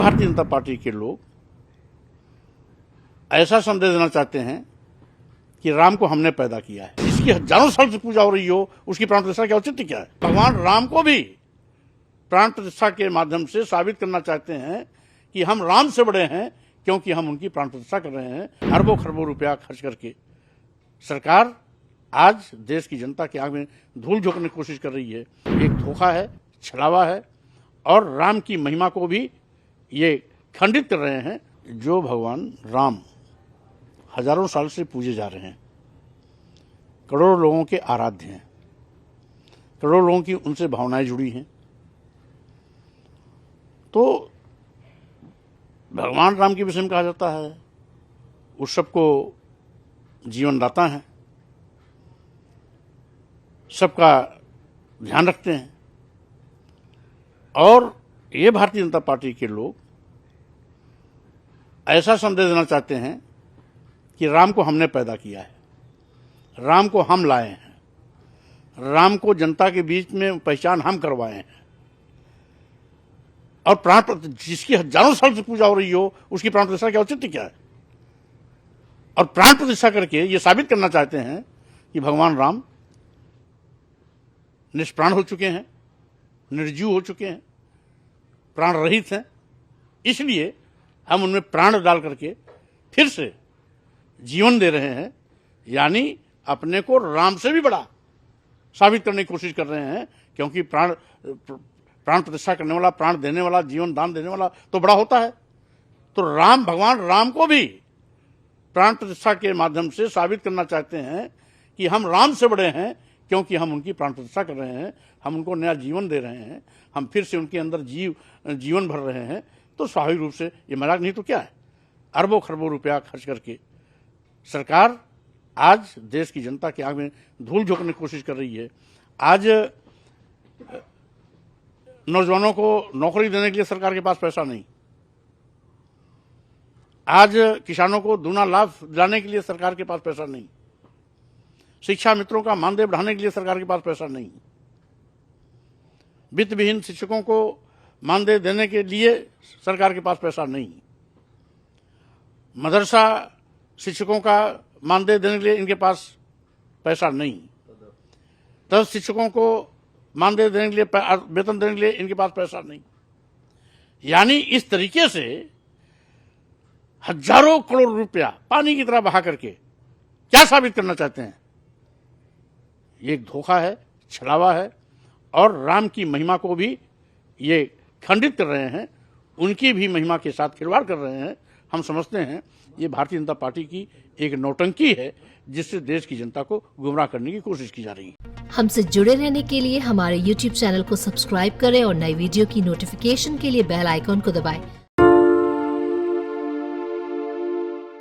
Bharatiya Janata party के लोग ऐसा संदेश देना चाहते हैं कि राम को हमने पैदा किया है। इसकी हजारों साल से पूजा हो रही हो, उसकी प्राण प्रतिष्ठा के औचित्य क्या है? भगवान राम को भी प्राण प्रतिष्ठा के माध्यम से साबित करना चाहते हैं कि हम राम से बड़े हैं, क्योंकि हम उनकी प्राण प्रतिष्ठा कर रहे हैं। अरबों खरबों रुपया खर्च करके सरकार आज देश की जनता की आंख में धूल झोंकने की कोशिश कर रही है। एक धोखा है, छलावा है और राम की महिमा को भी ये खंडित कर रहे हैं। जो भगवान राम हजारों साल से पूजे जा रहे हैं, करोड़ों लोगों के आराध्य हैं, करोड़ों लोगों की उनसे भावनाएं जुड़ी हैं, तो भगवान राम के विषय में कहा जाता है उस सबको जीवनदाता हैं, सबका ध्यान रखते हैं। और ये भारतीय जनता पार्टी के लोग ऐसा संदेश देना चाहते हैं कि राम को हमने पैदा किया है, राम को हम लाए हैं, राम को जनता के बीच में पहचान हम करवाए हैं और प्राण जिसकी हजारों साल से पूजा हो रही हो, उसकी प्राण प्रतिष्ठा के औचित्य क्या है? और प्राण प्रतिष्ठा करके ये साबित करना चाहते हैं कि भगवान राम निष्प्राण हो चुके हैं, निर्जीव हो चुके हैं, प्राण रहित हैं। इसलिए हम उनमें प्राण डाल करके फिर से जीवन दे रहे हैं, यानी अपने को राम से भी बड़ा साबित करने की कोशिश कर रहे हैं, क्योंकि प्राण प्रतिष्ठा करने वाला, प्राण देने वाला, जीवन दान देने वाला तो बड़ा होता है। तो राम, भगवान राम को भी प्राण प्रतिष्ठा के माध्यम से साबित करना चाहते हैं कि हम राम से बड़े हैं, क्योंकि हम उनकी प्राण प्रतिष्ठा कर रहे हैं, हम उनको नया जीवन दे रहे हैं, हम फिर से उनके अंदर जीवन भर रहे हैं। तो स्वाभाविक रूप से ये मजाक नहीं तो क्या है? अरबों खरबों रुपया खर्च करके सरकार आज देश की जनता की आंख में धूल झोंकने की कोशिश कर रही है। आज नौजवानों को नौकरी देने के लिए सरकार के पास पैसा नहीं, आज किसानों को दूना लाभ दिलाने के लिए सरकार के पास पैसा नहीं, शिक्षा मित्रों का मानदेय बढ़ाने के लिए सरकार के पास पैसा नहीं, वित्त विहीन शिक्षकों को मानदेय देने के लिए सरकार के पास पैसा नहीं, मदरसा शिक्षकों का मानदेय देने के लिए इनके पास पैसा नहीं, 10 शिक्षकों को मानदेय देने के लिए, वेतन देने के लिए इनके पास पैसा नहीं। यानी इस तरीके से हजारों करोड़ रुपया पानी की तरह बहा करके क्या साबित करना चाहते हैं? ये एक धोखा है, छलावा है और राम की महिमा को भी ये खंडित कर रहे हैं, उनकी भी महिमा के साथ खिलवाड़ कर रहे हैं। हम समझते हैं ये भारतीय जनता पार्टी की एक नौटंकी है, जिससे देश की जनता को गुमराह करने की कोशिश की जा रही है। हमसे जुड़े रहने के लिए हमारे YouTube चैनल को सब्सक्राइब करें और नई वीडियो की नोटिफिकेशन के लिए बेल आइकॉन को दबाएं।